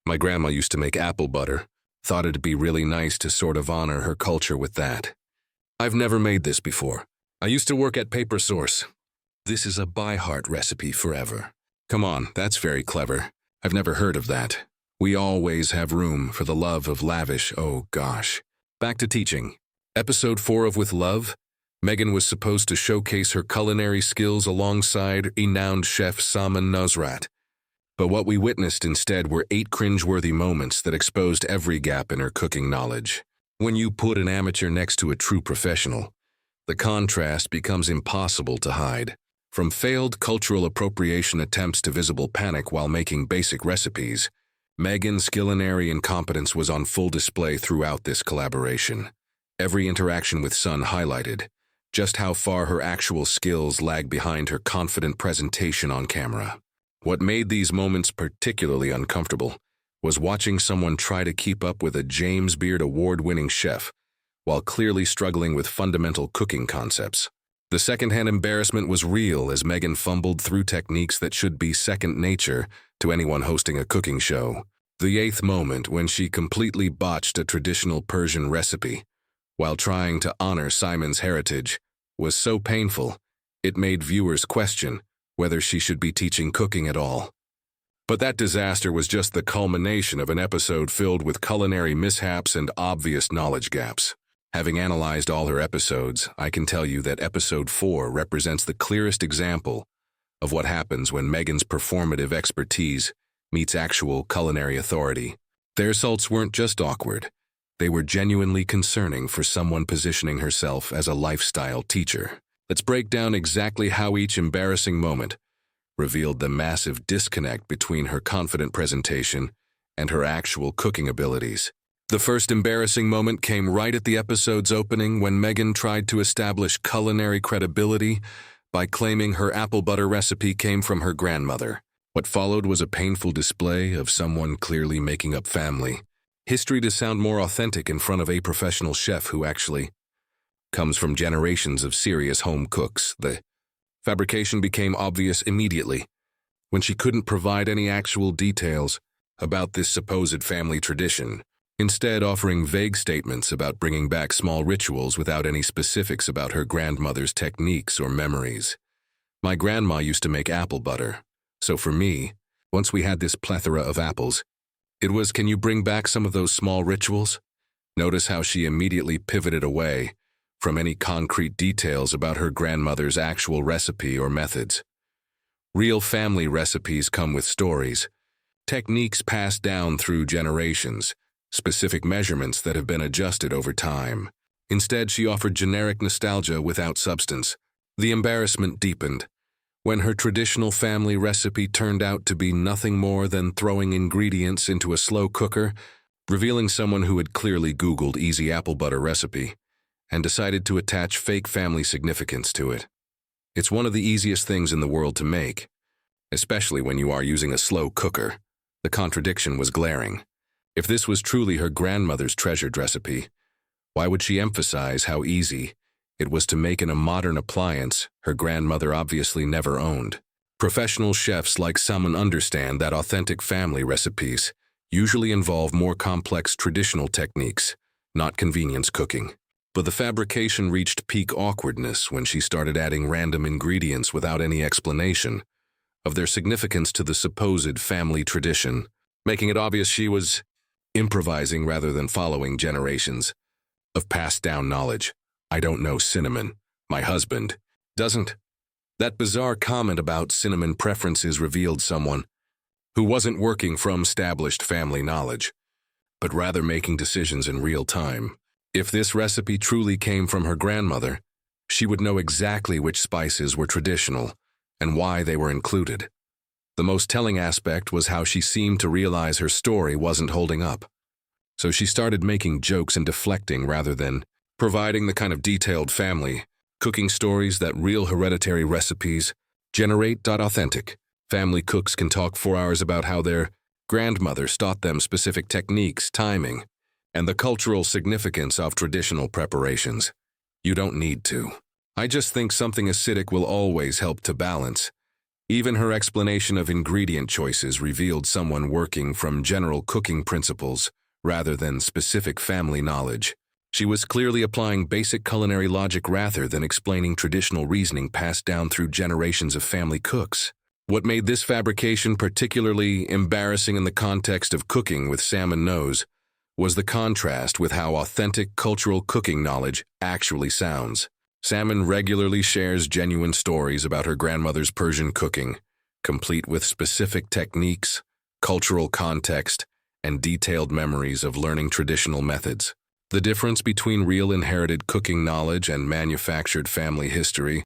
My grandma used to make apple butter. Thought it'd be really nice to sort of honor her culture with that. I've never made this before. I used to work at Paper Source. This is a by heart recipe forever. Come on, that's very clever. I've never heard of that. We always have room for the love of lavish, oh gosh. Back to teaching. Episode 4 of With Love, Meghan was supposed to showcase her culinary skills alongside renowned chef Samin Nosrat. But what we witnessed instead were 8 cringe-worthy moments that exposed every gap in her cooking knowledge. When you put an amateur next to a true professional, the contrast becomes impossible to hide. From failed cultural appropriation attempts to visible panic while making basic recipes, Meghan's culinary incompetence was on full display throughout this collaboration. Every interaction with Son highlighted just how far her actual skills lag behind her confident presentation on camera. What made these moments particularly uncomfortable was watching someone try to keep up with a James Beard award-winning chef while clearly struggling with fundamental cooking concepts. The secondhand embarrassment was real as Meghan fumbled through techniques that should be second nature to anyone hosting a cooking show. The 8th moment, when she completely botched a traditional Persian recipe while trying to honor Simon's heritage, was so painful it made viewers question whether she should be teaching cooking at all. But that disaster was just the culmination of an episode filled with culinary mishaps and obvious knowledge gaps. Having analyzed all her episodes, I can tell you that episode 4 represents the clearest example of what happens when Meghan's performative expertise meets actual culinary authority. Their insults weren't just awkward, they were genuinely concerning for someone positioning herself as a lifestyle teacher. Let's break down exactly how each embarrassing moment revealed the massive disconnect between her confident presentation and her actual cooking abilities. The first embarrassing moment came right at the episode's opening when Meghan tried to establish culinary credibility by claiming her apple butter recipe came from her grandmother. What followed was a painful display of someone clearly making up family history to sound more authentic in front of a professional chef who actually comes from generations of serious home cooks. The fabrication became obvious immediately when she couldn't provide any actual details about this supposed family tradition, instead offering vague statements about bringing back small rituals without any specifics about her grandmother's techniques or memories. My grandma used to make apple butter, so for me, once we had this plethora of apples, it was, can you bring back some of those small rituals? Notice how she immediately pivoted away from any concrete details about her grandmother's actual recipe or methods. Real family recipes come with stories, techniques passed down through generations, specific measurements that have been adjusted over time. Instead, she offered generic nostalgia without substance. The embarrassment deepened when her traditional family recipe turned out to be nothing more than throwing ingredients into a slow cooker, revealing someone who had clearly Googled easy apple butter recipe and decided to attach fake family significance to it. It's one of the easiest things in the world to make, especially when you are using a slow cooker. The contradiction was glaring. If this was truly her grandmother's treasured recipe, why would she emphasize how easy it was to make in a modern appliance her grandmother obviously never owned? Professional chefs like Samin understand that authentic family recipes usually involve more complex traditional techniques, not convenience cooking. But the fabrication reached peak awkwardness when she started adding random ingredients without any explanation of their significance to the supposed family tradition, making it obvious she was improvising rather than following generations of passed-down knowledge. I don't know cinnamon. My husband doesn't. That bizarre comment about cinnamon preferences revealed someone who wasn't working from established family knowledge, but rather making decisions in real time. If this recipe truly came from her grandmother, she would know exactly which spices were traditional and why they were included. The most telling aspect was how she seemed to realize her story wasn't holding up. So she started making jokes and deflecting rather than providing the kind of detailed family cooking stories that real hereditary recipes generate. Authentic family cooks can talk for hours about how their grandmothers taught them specific techniques, timing, and the cultural significance of traditional preparations. You don't need to. I just think something acidic will always help to balance Even her explanation of ingredient choices revealed someone working from general cooking principles rather than specific family knowledge. She was clearly applying basic culinary logic rather than explaining traditional reasoning passed down through generations of family cooks. What made this fabrication particularly embarrassing in the context of cooking with Samin Nosrat was the contrast with how authentic cultural cooking knowledge actually sounds. Samin regularly shares genuine stories about her grandmother's Persian cooking, complete with specific techniques, cultural context, and detailed memories of learning traditional methods. The difference between real inherited cooking knowledge and manufactured family history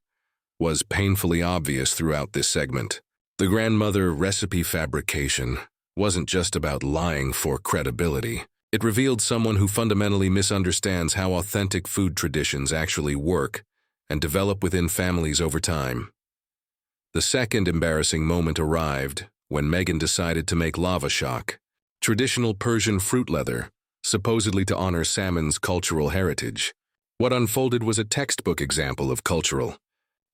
was painfully obvious throughout this segment. The grandmother recipe fabrication wasn't just about lying for credibility. It revealed someone who fundamentally misunderstands how authentic food traditions actually work and develop within families over time. The second embarrassing moment arrived when Meghan decided to make lava shock, traditional Persian fruit leather, supposedly to honor Samin's cultural heritage. What unfolded was a textbook example of cultural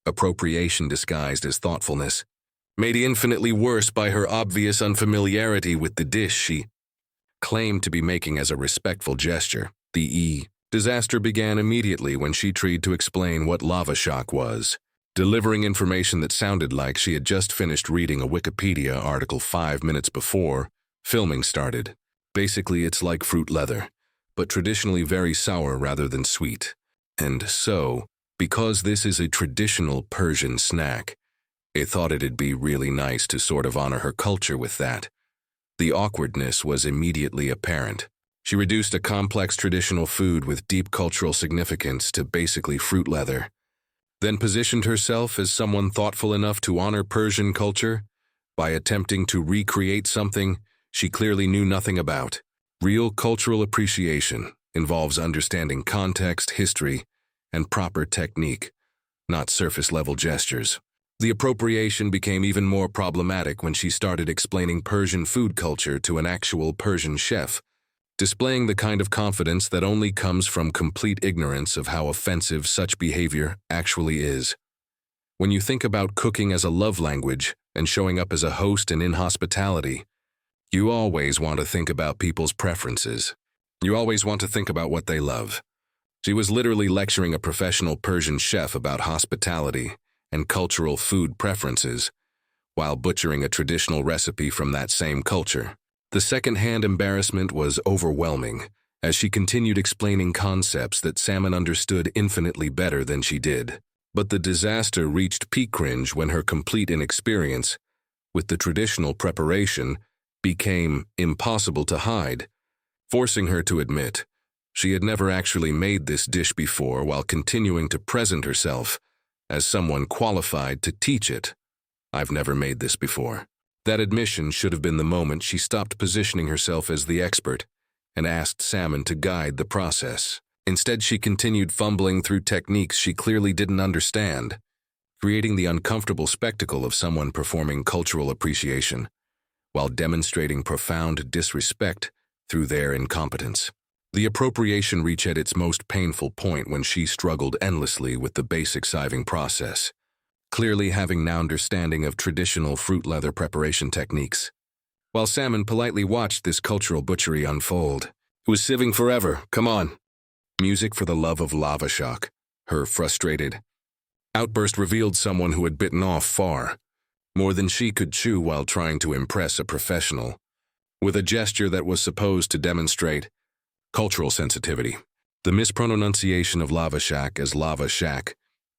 appropriation disguised as thoughtfulness, made infinitely worse by her obvious unfamiliarity with the dish she claimed to be making as a respectful gesture. The disaster began immediately when she tried to explain what lava shock was, delivering information that sounded like she had just finished reading a Wikipedia article 5 minutes before filming started. Basically, it's like fruit leather, but traditionally very sour rather than sweet. And so, because this is a traditional Persian snack, I thought it'd be really nice to sort of honor her culture with that. The awkwardness was immediately apparent. She reduced a complex traditional food with deep cultural significance to basically fruit leather, then positioned herself as someone thoughtful enough to honor Persian culture by attempting to recreate something she clearly knew nothing about. Real cultural appreciation involves understanding context, history, and proper technique, not surface-level gestures. The appropriation became even more problematic when she started explaining Persian food culture to an actual Persian chef, displaying the kind of confidence that only comes from complete ignorance of how offensive such behavior actually is. When you think about cooking as a love language and showing up as a host in hospitality, you always want to think about people's preferences. You always want to think about what they love. She was literally lecturing a professional Persian chef about hospitality and cultural food preferences, while butchering a traditional recipe from that same culture. The secondhand embarrassment was overwhelming, as she continued explaining concepts that Samin understood infinitely better than she did. But the disaster reached peak cringe when her complete inexperience with the traditional preparation became impossible to hide, forcing her to admit she had never actually made this dish before while continuing to present herself as someone qualified to teach it. I've never made this before. That admission should have been the moment she stopped positioning herself as the expert and asked Samin to guide the process. Instead, she continued fumbling through techniques she clearly didn't understand, creating the uncomfortable spectacle of someone performing cultural appreciation while demonstrating profound disrespect through their incompetence. The appropriation reached at its most painful point when she struggled endlessly with the basic siving process, clearly having no understanding of traditional fruit leather preparation techniques. While Samin politely watched this cultural butchery unfold, it was sieving forever, come on. Music for the love of lava shock. Her frustrated outburst revealed someone who had bitten off far more than she could chew while trying to impress a professional, with a gesture that was supposed to demonstrate cultural sensitivity. The mispronunciation of lava shack as lava shack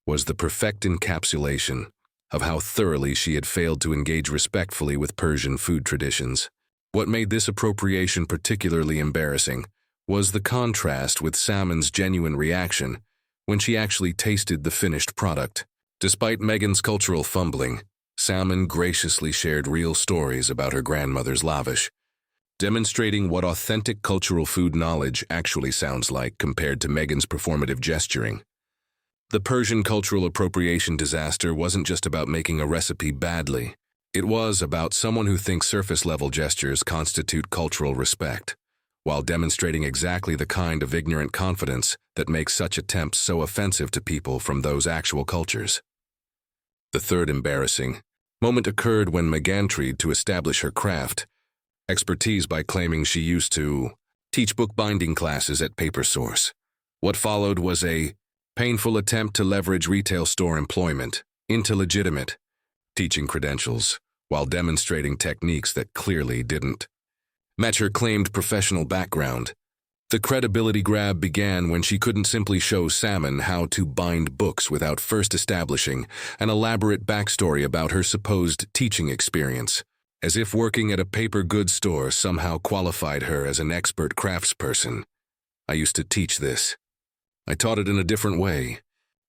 was the perfect encapsulation of how thoroughly she had failed to engage respectfully with Persian food traditions. What made this appropriation particularly embarrassing was the contrast with Samin's genuine reaction when she actually tasted the finished product. Despite Meghan's cultural fumbling, Samin graciously shared real stories about her grandmother's lavish, demonstrating what authentic cultural food knowledge actually sounds like compared to Meghan's performative gesturing. The Persian cultural appropriation disaster wasn't just about making a recipe badly. It was about someone who thinks surface-level gestures constitute cultural respect, while demonstrating exactly the kind of ignorant confidence that makes such attempts so offensive to people from those actual cultures. The third embarrassing Moment occurred when Meghan tried to establish her craft expertise by claiming she used to teach bookbinding classes at PaperSource. What followed was a painful attempt to leverage retail store employment into legitimate teaching credentials while demonstrating techniques that clearly didn't match her claimed professional background. The credibility grab began when she couldn't simply show Samin how to bind books without first establishing an elaborate backstory about her supposed teaching experience, as if working at a paper goods store somehow qualified her as an expert craftsperson. I used to teach this. I taught it in a different way.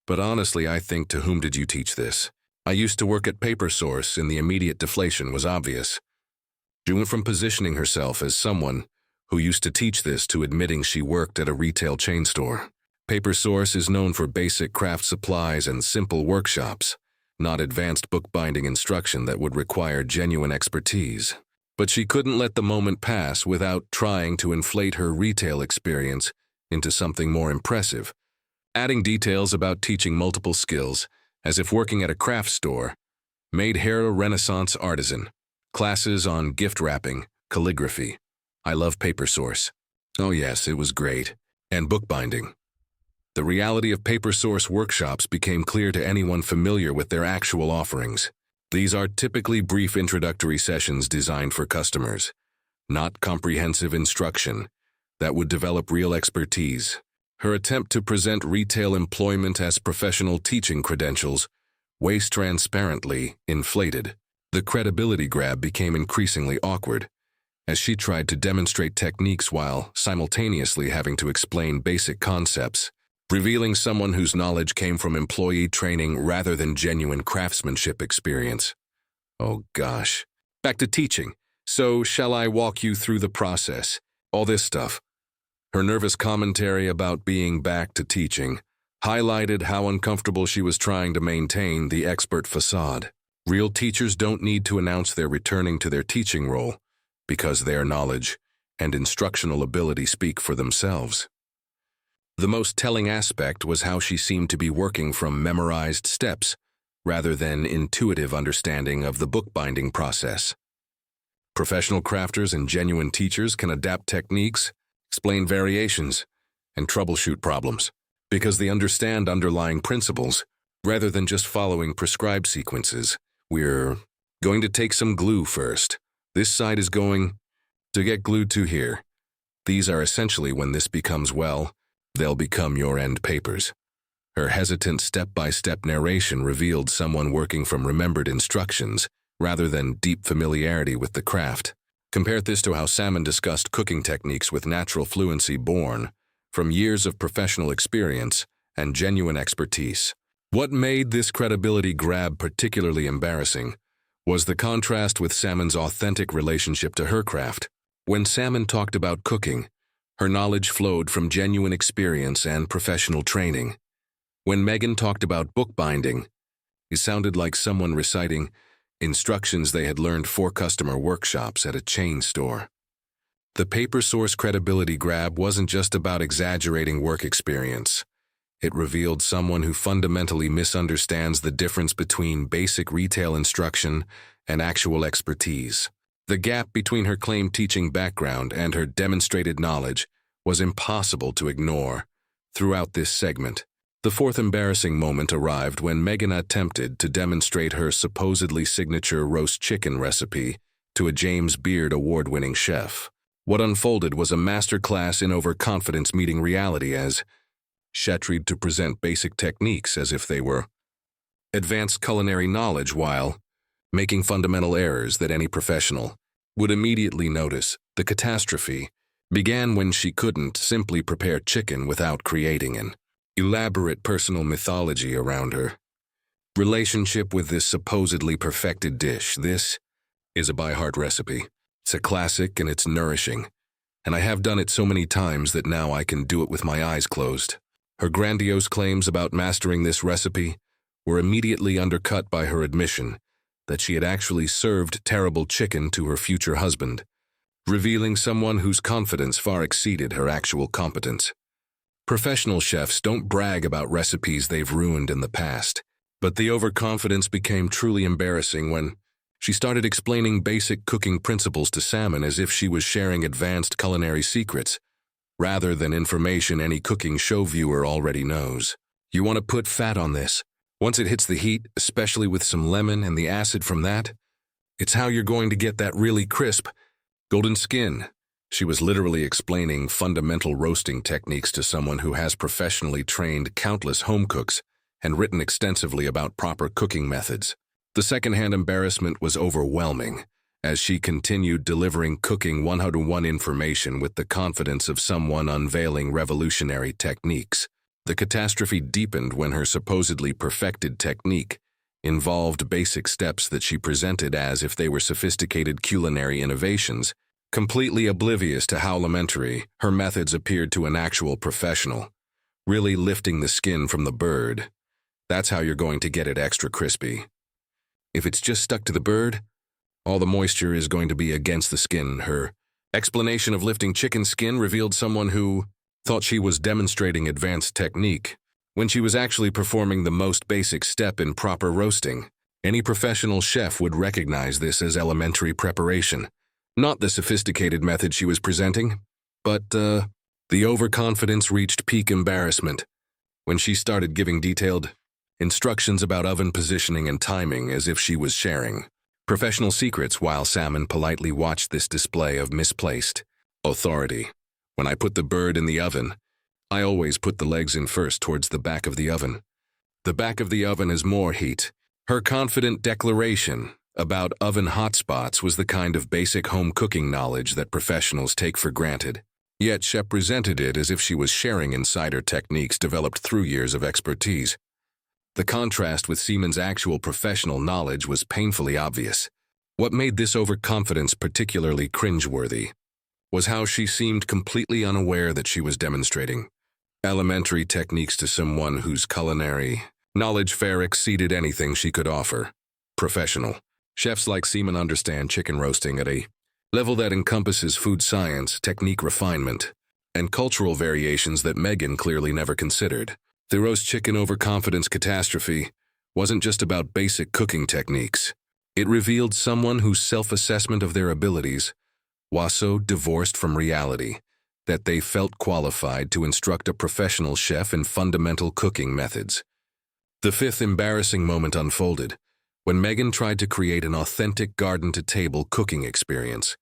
But honestly, I think, to whom did you teach this? I used to work at PaperSource, and the immediate deflation was obvious. She went from positioning herself as someone who used to teach this to admitting she worked at a retail chain store. PaperSource is known for basic craft supplies and simple workshops, not advanced bookbinding instruction that would require genuine expertise. But she couldn't let the moment pass without trying to inflate her retail experience into something more impressive, adding details about teaching multiple skills, as if working at a craft store made her a Renaissance artisan. Classes on gift wrapping, calligraphy. I love PaperSource. Oh yes, it was great. And bookbinding. The reality of PaperSource workshops became clear to anyone familiar with their actual offerings. These are typically brief introductory sessions designed for customers, not comprehensive instruction that would develop real expertise. Her attempt to present retail employment as professional teaching credentials was transparently inflated. The credibility grab became increasingly awkward, as she tried to demonstrate techniques while simultaneously having to explain basic concepts, revealing someone whose knowledge came from employee training rather than genuine craftsmanship experience. Oh gosh. Back to teaching. So, shall I walk you through the process? All this stuff. Her nervous commentary about being back to teaching highlighted how uncomfortable she was trying to maintain the expert facade. Real teachers don't need to announce they're returning to their teaching role, because their knowledge and instructional ability speak for themselves. The most telling aspect was how she seemed to be working from memorized steps rather than intuitive understanding of the bookbinding process. Professional crafters and genuine teachers can adapt techniques, explain variations, and troubleshoot problems because they understand underlying principles rather than just following prescribed sequences. We're going to take some glue first. This side is going to get glued to here. These are essentially, when this becomes well, they'll become your end papers. Her hesitant step-by-step narration revealed someone working from remembered instructions rather than deep familiarity with the craft. Compare this to how Samin discussed cooking techniques with natural fluency born from years of professional experience and genuine expertise. What made this credibility grab particularly embarrassing was the contrast with Samin's authentic relationship to her craft. When Samin talked about cooking, her knowledge flowed from genuine experience and professional training. When Meghan talked about bookbinding, it sounded like someone reciting instructions they had learned for customer workshops at a chain store. The PaperSource credibility grab wasn't just about exaggerating work experience. It revealed someone who fundamentally misunderstands the difference between basic retail instruction and actual expertise. The gap between her claimed teaching background and her demonstrated knowledge was impossible to ignore throughout this segment. The fourth embarrassing moment arrived when Meghan attempted to demonstrate her supposedly signature roast chicken recipe to a James Beard award-winning chef. What unfolded was a masterclass in overconfidence meeting reality as she tried to present basic techniques as if they were advanced culinary knowledge while making fundamental errors that any professional would immediately notice. The catastrophe began when she couldn't simply prepare chicken without creating an elaborate personal mythology around her relationship with this supposedly perfected dish. This is a by-heart recipe. It's a classic and it's nourishing, and I have done it so many times that now I can do it with my eyes closed. Her grandiose claims about mastering this recipe were immediately undercut by her admission that she had actually served terrible chicken to her future husband, revealing someone whose confidence far exceeded her actual competence. Professional chefs don't brag about recipes they've ruined in the past. But the overconfidence became truly embarrassing when she started explaining basic cooking principles to Samin as if she was sharing advanced culinary secrets, rather than information any cooking show viewer already knows. You want to put fat on this. Once it hits the heat, especially with some lemon and the acid from that, it's how you're going to get that really crisp, golden skin. She was literally explaining fundamental roasting techniques to someone who has professionally trained countless home cooks and written extensively about proper cooking methods. The secondhand embarrassment was overwhelming as she continued delivering cooking 101 information with the confidence of someone unveiling revolutionary techniques. The catastrophe deepened when her supposedly perfected technique involved basic steps that she presented as if they were sophisticated culinary innovations, completely oblivious to how elementary her methods appeared to an actual professional. Really lifting the skin from the bird. That's how you're going to get it extra crispy. If it's just stuck to the bird, all the moisture is going to be against the skin. Her explanation of lifting chicken skin revealed someone who thought she was demonstrating advanced technique when she was actually performing the most basic step in proper roasting. Any professional chef would recognize this as elementary preparation, not the sophisticated method she was presenting. But the overconfidence reached peak embarrassment when she started giving detailed instructions about oven positioning and timing as if she was sharing professional secrets while Samin politely watched this display of misplaced authority. When I put the bird in the oven, I always put the legs in first towards the back of the oven. The back of the oven is more heat. Her confident declaration about oven hotspots was the kind of basic home cooking knowledge that professionals take for granted. Yet she presented it as if she was sharing insider techniques developed through years of expertise. The contrast with Samin's actual professional knowledge was painfully obvious. What made this overconfidence particularly cringe-worthy was how she seemed completely unaware that she was demonstrating elementary techniques to someone whose culinary knowledge far exceeded anything she could offer. Professional chefs like Samin understand chicken roasting at a level that encompasses food science, technique refinement, and cultural variations that Meghan clearly never considered. The roast chicken overconfidence catastrophe wasn't just about basic cooking techniques. It revealed someone whose self-assessment of their abilities was so divorced from reality that they felt qualified to instruct a professional chef in fundamental cooking methods. The fifth embarrassing moment unfolded when Meghan tried to create an authentic garden-to-table cooking experience,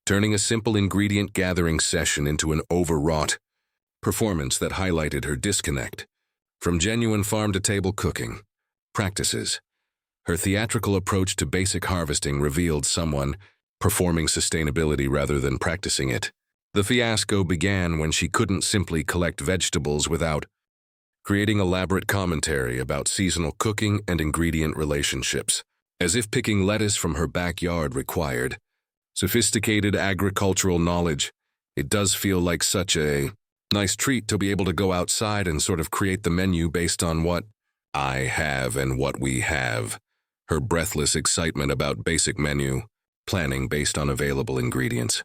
turning a simple ingredient gathering session into an overwrought performance that highlighted her disconnect from genuine farm-to-table cooking practices. Her theatrical approach to basic harvesting revealed someone performing sustainability rather than practicing it. The fiasco began when she couldn't simply collect vegetables without creating elaborate commentary about seasonal cooking and ingredient relationships, as if picking lettuce from her backyard required sophisticated agricultural knowledge. It does feel like such a nice treat to be able to go outside and sort of create the menu based on what I have and what we have. Her breathless excitement about basic menu planning based on available ingredients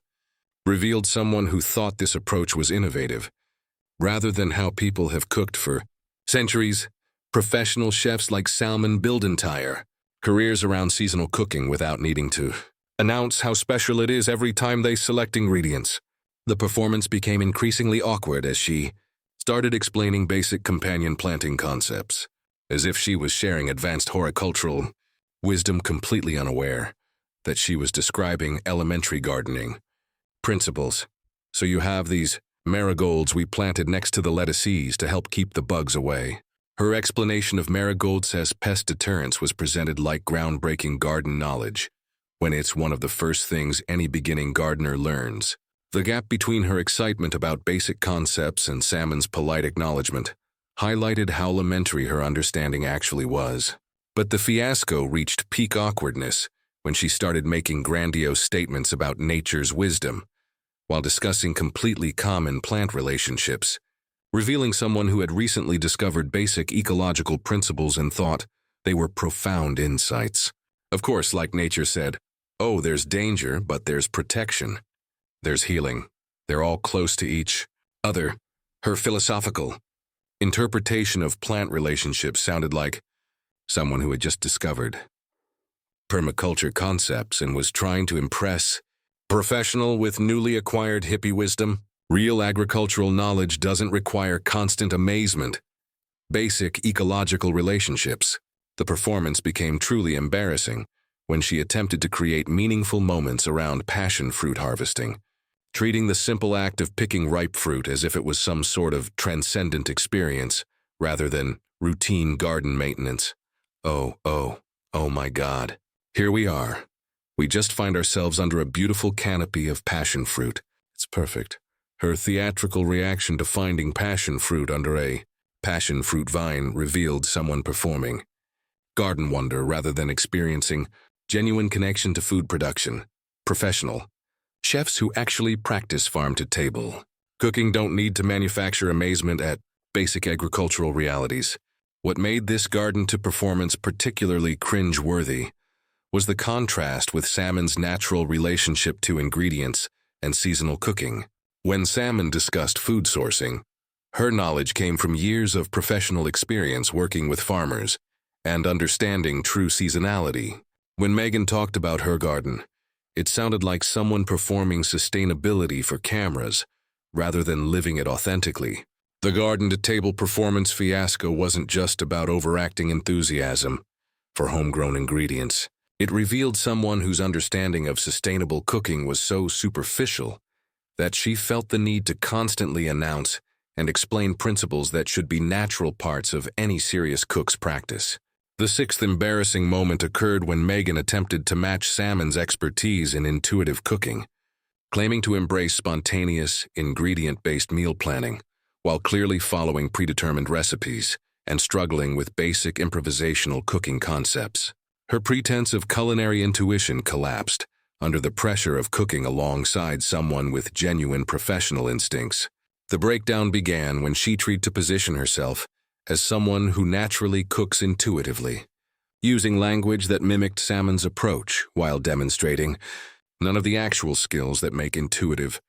revealed someone who thought this approach was innovative, rather than how people have cooked for centuries. Professional chefs like Samin build entire careers around seasonal cooking without needing to announce how special it is every time they select ingredients. The performance became increasingly awkward as she started explaining basic companion planting concepts, as if she was sharing advanced horticultural wisdom, completely unaware that she was describing elementary gardening principles. So you have these marigolds we planted next to the lettuces to help keep the bugs away. Her explanation of marigolds as pest deterrents was presented like groundbreaking garden knowledge, when it's one of the first things any beginning gardener learns. The gap between her excitement about basic concepts and Samin's polite acknowledgement highlighted how elementary her understanding actually was. But the fiasco reached peak awkwardness when she started making grandiose statements about nature's wisdom, while discussing completely common plant relationships, revealing someone who had recently discovered basic ecological principles and thought they were profound insights. Of course, like nature said, oh, there's danger, but there's protection. There's healing. They're all close to each other. Her philosophical interpretation of plant relationships sounded like someone who had just discovered permaculture concepts and was trying to impress. Professional with newly acquired hippie wisdom. Real agricultural knowledge doesn't require constant amazement. Basic ecological relationships. The performance became truly embarrassing when she attempted to create meaningful moments around passion fruit harvesting, treating the simple act of picking ripe fruit as if it was some sort of transcendent experience rather than routine garden maintenance. Oh my God. Here we are. We just find ourselves under a beautiful canopy of passion fruit. It's perfect. Her theatrical reaction to finding passion fruit under a passion fruit vine revealed someone performing garden wonder rather than experiencing genuine connection to food production. Professional. Chefs who actually practice farm-to-table cooking don't need to manufacture amazement at basic agricultural realities. What made this garden-to-performance particularly cringe-worthy was the contrast with Samin's natural relationship to ingredients and seasonal cooking. When Samin discussed food sourcing, her knowledge came from years of professional experience working with farmers and understanding true seasonality. When Meghan talked about her garden, it sounded like someone performing sustainability for cameras rather than living it authentically. The garden-to-table performance fiasco wasn't just about overacting enthusiasm for homegrown ingredients. It revealed someone whose understanding of sustainable cooking was so superficial that she felt the need to constantly announce and explain principles that should be natural parts of any serious cook's practice. The sixth embarrassing moment occurred when Meghan attempted to match Samin's expertise in intuitive cooking, claiming to embrace spontaneous, ingredient-based meal planning while clearly following predetermined recipes and struggling with basic improvisational cooking concepts. Her pretense of culinary intuition collapsed under the pressure of cooking alongside someone with genuine professional instincts. The breakdown began when she tried to position herself as someone who naturally cooks intuitively, using language that mimicked Samin's approach while demonstrating none of the actual skills that make intuitive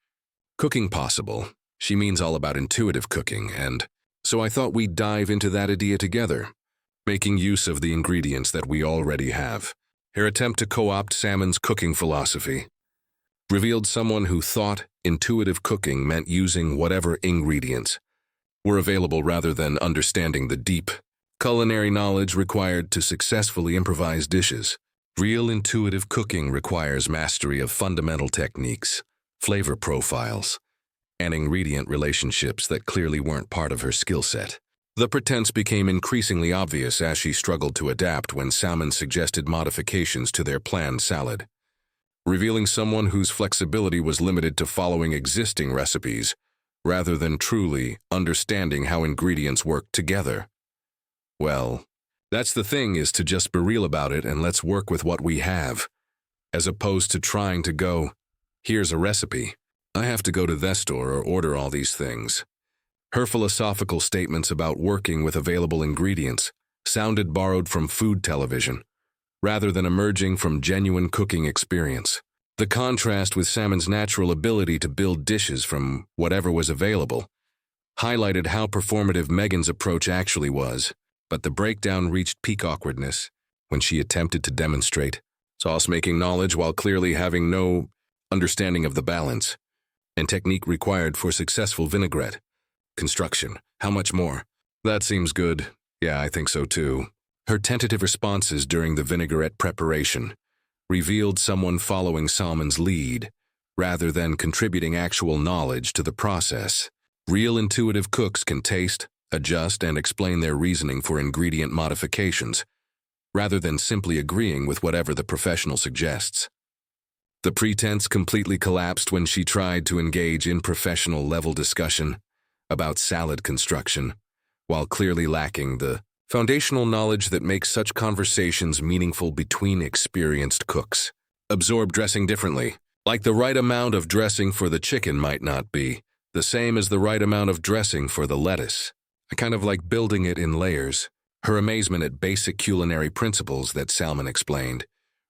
cooking possible. She means all about intuitive cooking, and so I thought we'd dive into that idea together, making use of the ingredients that we already have. Her attempt to co-opt Samin's cooking philosophy revealed someone who thought intuitive cooking meant using whatever ingredients were available rather than understanding the deep culinary knowledge required to successfully improvise dishes. Real intuitive cooking requires mastery of fundamental techniques, flavor profiles, and ingredient relationships that clearly weren't part of her skill set. The pretense became increasingly obvious as she struggled to adapt when Samin suggested modifications to their planned salad, revealing someone whose flexibility was limited to following existing recipes rather than truly understanding how ingredients work together. Well, that's the thing, is to just be real about it and let's work with what we have, as opposed to trying to go, here's a recipe, I have to go to this store or order all these things. Her philosophical statements about working with available ingredients sounded borrowed from food television, rather than emerging from genuine cooking experience. The contrast with Samin's natural ability to build dishes from whatever was available highlighted how performative Meghan's approach actually was, but the breakdown reached peak awkwardness when she attempted to demonstrate sauce-making knowledge while clearly having no understanding of the balance and technique required for successful vinaigrette construction. How much more? That seems good. Yeah, I think so too. Her tentative responses during the vinaigrette preparation revealed someone following Samin's lead rather than contributing actual knowledge to the process. Real intuitive cooks can taste, adjust, and explain their reasoning for ingredient modifications, rather than simply agreeing with whatever the professional suggests. The pretense completely collapsed when she tried to engage in professional-level discussion about salad construction, while clearly lacking the foundational knowledge that makes such conversations meaningful between experienced cooks. Absorb dressing differently. Like the right amount of dressing for the chicken might not be the same as the right amount of dressing for the lettuce. I kind of like building it in layers. Her amazement at basic culinary principles that Samin explained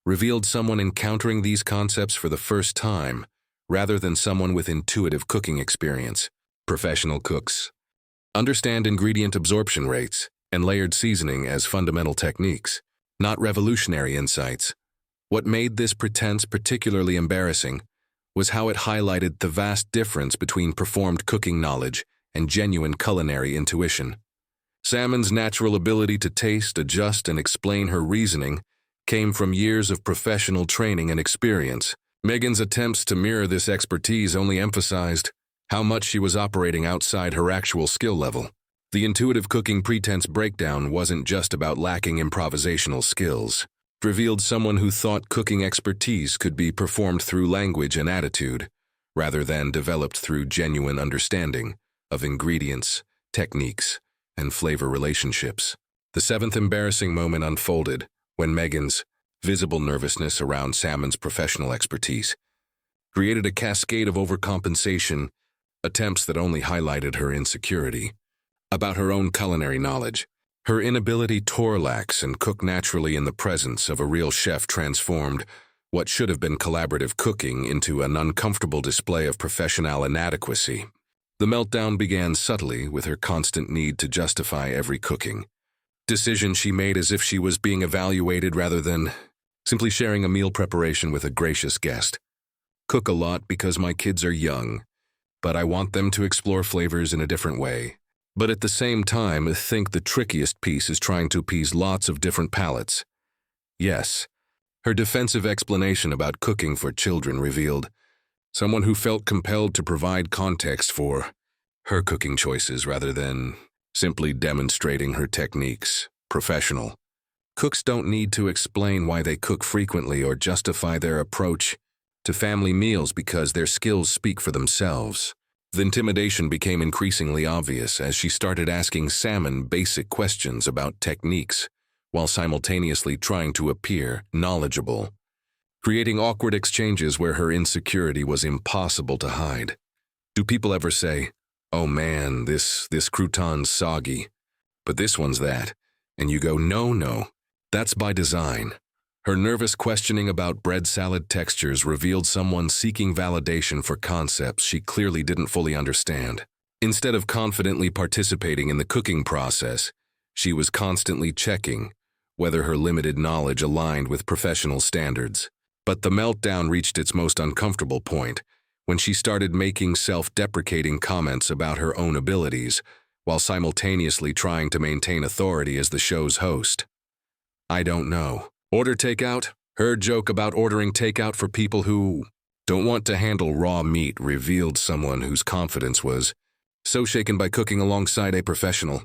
revealed someone encountering these concepts for the first time, rather than someone with intuitive cooking experience. Professional cooks understand ingredient absorption rates, and layered seasoning as fundamental techniques, not revolutionary insights. What made this pretense particularly embarrassing was how it highlighted the vast difference between performed cooking knowledge and genuine culinary intuition. Samin's natural ability to taste, adjust, and explain her reasoning came from years of professional training and experience. Meghan's attempts to mirror this expertise only emphasized how much she was operating outside her actual skill level. The intuitive cooking pretense breakdown wasn't just about lacking improvisational skills. It revealed someone who thought cooking expertise could be performed through language and attitude, rather than developed through genuine understanding of ingredients, techniques, and flavor relationships. The seventh embarrassing moment unfolded when Meghan's visible nervousness around Samin's professional expertise created a cascade of overcompensation attempts that only highlighted her insecurity about her own culinary knowledge. Her inability to relax and cook naturally in the presence of a real chef transformed what should have been collaborative cooking into an uncomfortable display of professional inadequacy. The meltdown began subtly with her constant need to justify every cooking decision she made as if she was being evaluated rather than simply sharing a meal preparation with a gracious guest. Cook a lot because my kids are young, but I want them to explore flavors in a different way. But at the same time, I think the trickiest piece is trying to appease lots of different palates. Yes, her defensive explanation about cooking for children revealed someone who felt compelled to provide context for her cooking choices rather than simply demonstrating her techniques. Professional cooks don't need to explain why they cook frequently or justify their approach to family meals because their skills speak for themselves. The intimidation became increasingly obvious as she started asking Samin basic questions about techniques while simultaneously trying to appear knowledgeable, creating awkward exchanges where her insecurity was impossible to hide. Do people ever say, "Oh man, this crouton's soggy, but this one's that," and you go, no, that's by design. Her nervous questioning about bread salad textures revealed someone seeking validation for concepts she clearly didn't fully understand. Instead of confidently participating in the cooking process, she was constantly checking whether her limited knowledge aligned with professional standards. But the meltdown reached its most uncomfortable point when she started making self-deprecating comments about her own abilities while simultaneously trying to maintain authority as the show's host. "I don't know. Order takeout?" Her joke about ordering takeout for people who don't want to handle raw meat revealed someone whose confidence was so shaken by cooking alongside a professional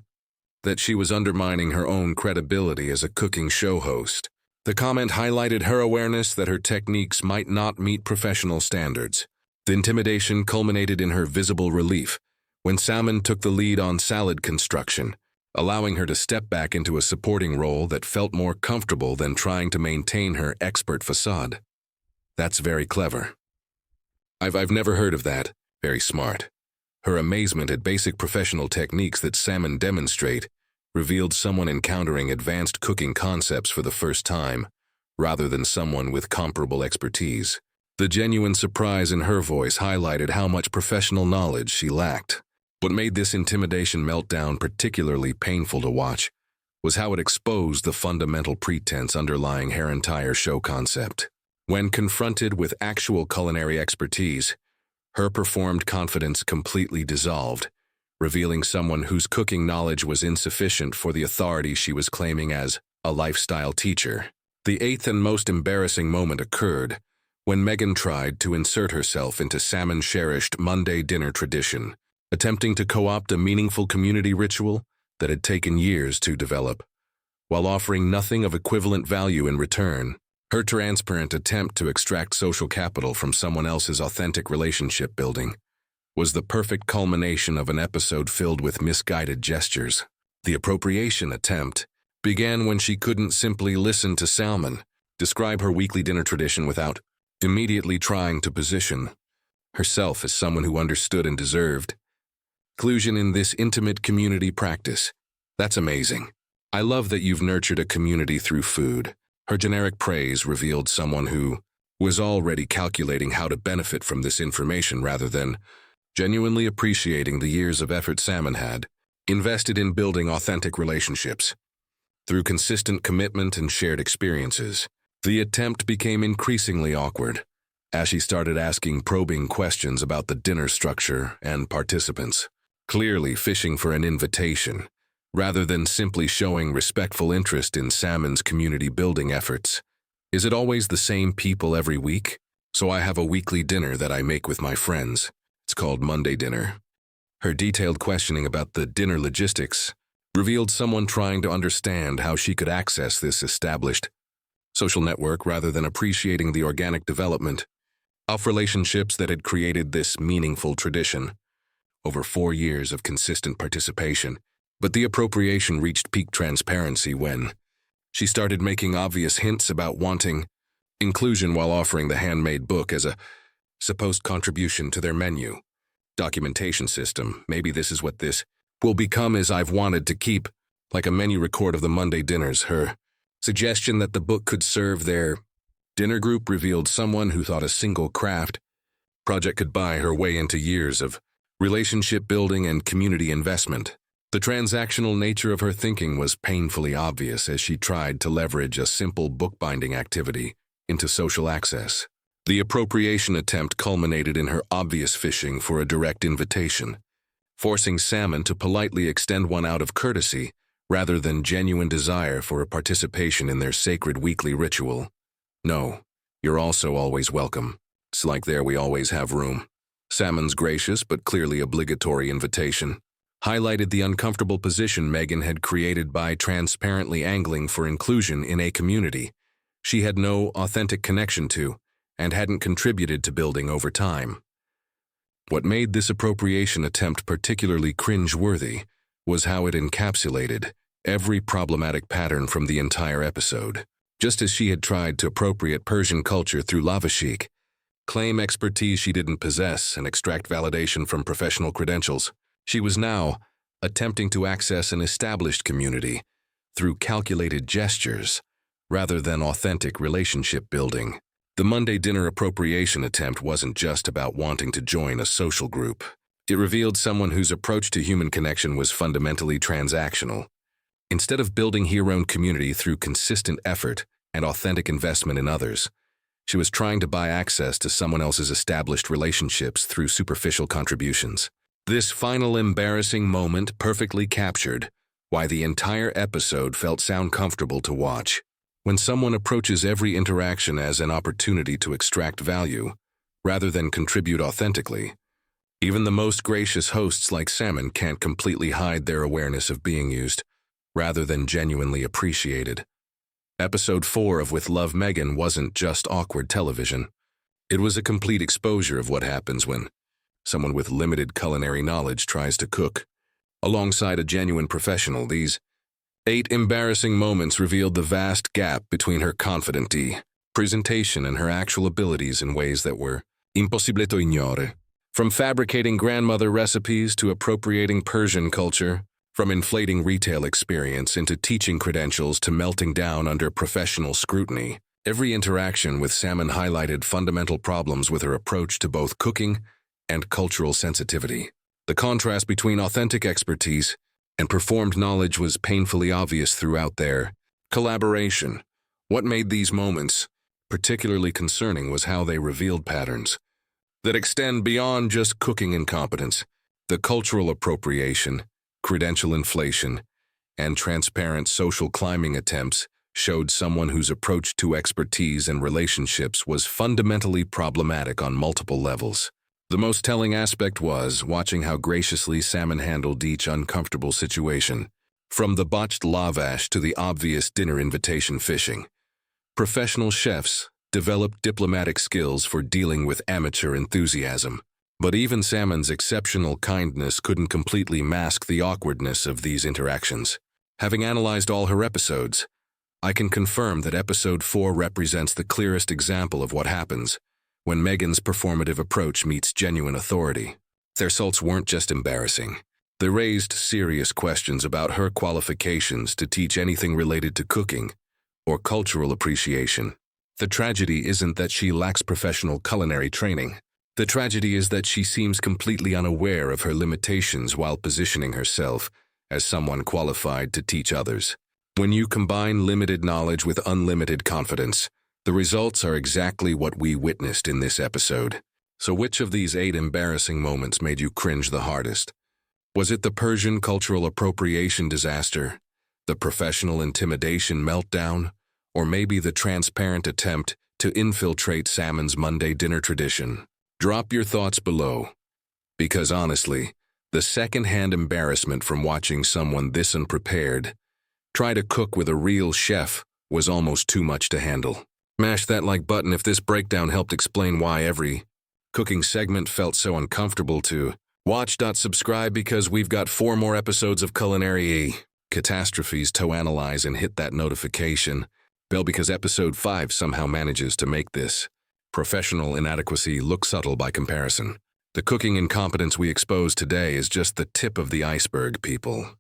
that she was undermining her own credibility as a cooking show host. The comment highlighted her awareness that her techniques might not meet professional standards. The intimidation culminated in her visible relief when Samin took the lead on salad construction, allowing her to step back into a supporting role that felt more comfortable than trying to maintain her expert facade. That's very clever. I've never heard of that. Very smart. Her amazement at basic professional techniques that Samin demonstrate revealed someone encountering advanced cooking concepts for the first time, rather than someone with comparable expertise. The genuine surprise in her voice highlighted how much professional knowledge she lacked. What made this intimidation meltdown particularly painful to watch was how it exposed the fundamental pretense underlying her entire show concept. When confronted with actual culinary expertise, her performed confidence completely dissolved, revealing someone whose cooking knowledge was insufficient for the authority she was claiming as a lifestyle teacher. The eighth and most embarrassing moment occurred when Meghan tried to insert herself into Samin's cherished Monday dinner tradition, attempting to co-opt a meaningful community ritual that had taken years to develop, while offering nothing of equivalent value in return. Her transparent attempt to extract social capital from someone else's authentic relationship building was the perfect culmination of an episode filled with misguided gestures. The appropriation attempt began when she couldn't simply listen to Samin describe her weekly dinner tradition without immediately trying to position herself as someone who understood and deserved inclusion in this intimate community practice. That's amazing. I love that you've nurtured a community through food. Her generic praise revealed someone who was already calculating how to benefit from this information rather than genuinely appreciating the years of effort Samin had invested in building authentic relationships. Through consistent commitment and shared experiences, the attempt became increasingly awkward as she started asking probing questions about the dinner structure and participants, clearly fishing for an invitation, rather than simply showing respectful interest in Samin's community-building efforts. Is it always the same people every week? So I have a weekly dinner that I make with my friends. It's called Monday dinner. Her detailed questioning about the dinner logistics revealed someone trying to understand how she could access this established social network rather than appreciating the organic development of relationships that had created this meaningful tradition over 4 years of consistent participation. But the appropriation reached peak transparency when she started making obvious hints about wanting inclusion while offering the handmade book as a supposed contribution to their menu documentation system. Maybe this is what this will become, as I've wanted to keep like a menu record of the Monday dinners. Her suggestion that the book could serve their dinner group revealed someone who thought a single craft project could buy her way into years of relationship building and community investment. The transactional nature of her thinking was painfully obvious as she tried to leverage a simple bookbinding activity into social access. The appropriation attempt culminated in her obvious fishing for a direct invitation, forcing Samin to politely extend one out of courtesy rather than genuine desire for a participation in their sacred weekly ritual. No, you're also always welcome. It's like there we always have room. Samin's gracious but clearly obligatory invitation highlighted the uncomfortable position Meghan had created by transparently angling for inclusion in a community she had no authentic connection to and hadn't contributed to building over time. What made this appropriation attempt particularly cringe-worthy was how it encapsulated every problematic pattern from the entire episode. Just as she had tried to appropriate Persian culture through lava-chic, claim expertise she didn't possess, and extract validation from professional credentials, she was now attempting to access an established community through calculated gestures rather than authentic relationship building. The Monday dinner appropriation attempt wasn't just about wanting to join a social group. It revealed someone whose approach to human connection was fundamentally transactional. Instead of building her own community through consistent effort and authentic investment in others, she was trying to buy access to someone else's established relationships through superficial contributions. This final embarrassing moment perfectly captured why the entire episode felt uncomfortable to watch. When someone approaches every interaction as an opportunity to extract value, rather than contribute authentically, even the most gracious hosts like Samin can't completely hide their awareness of being used, rather than genuinely appreciated. Episode 4 of With Love Meghan wasn't just awkward television. It was a complete exposure of what happens when someone with limited culinary knowledge tries to cook alongside a genuine professional. These 8 embarrassing moments revealed the vast gap between her confident presentation and her actual abilities in ways that were impossibile to ignore. From fabricating grandmother recipes to appropriating Persian culture, from inflating retail experience into teaching credentials to melting down under professional scrutiny, every interaction with Samin highlighted fundamental problems with her approach to both cooking and cultural sensitivity. The contrast between authentic expertise and performed knowledge was painfully obvious throughout their collaboration. What made these moments particularly concerning was how they revealed patterns that extend beyond just cooking incompetence. The cultural appropriation, credential inflation, and transparent social climbing attempts showed someone whose approach to expertise and relationships was fundamentally problematic on multiple levels. The most telling aspect was watching how graciously Samin handled each uncomfortable situation, from the botched lavash to the obvious dinner invitation fishing. Professional chefs developed diplomatic skills for dealing with amateur enthusiasm, but even Samin's exceptional kindness couldn't completely mask the awkwardness of these interactions. Having analyzed all her episodes, I can confirm that episode 4 represents the clearest example of what happens when Meghan's performative approach meets genuine authority. Their insults weren't just embarrassing. They raised serious questions about her qualifications to teach anything related to cooking or cultural appreciation. The tragedy isn't that she lacks professional culinary training. The tragedy is that she seems completely unaware of her limitations while positioning herself as someone qualified to teach others. When you combine limited knowledge with unlimited confidence, the results are exactly what we witnessed in this episode. So which of these 8 embarrassing moments made you cringe the hardest? Was it the Persian cultural appropriation disaster, the professional intimidation meltdown, or maybe the transparent attempt to infiltrate Samin's Monday dinner tradition? Drop your thoughts below, because honestly, the secondhand embarrassment from watching someone this unprepared try to cook with a real chef was almost too much to handle. Smash that like button if this breakdown helped explain why every cooking segment felt so uncomfortable to watch. Subscribe because we've got 4 more episodes of culinary catastrophes to analyze, and hit that notification bell because episode 5 somehow manages to make this professional inadequacy look subtle by comparison. The cooking incompetence we expose today is just the tip of the iceberg, people.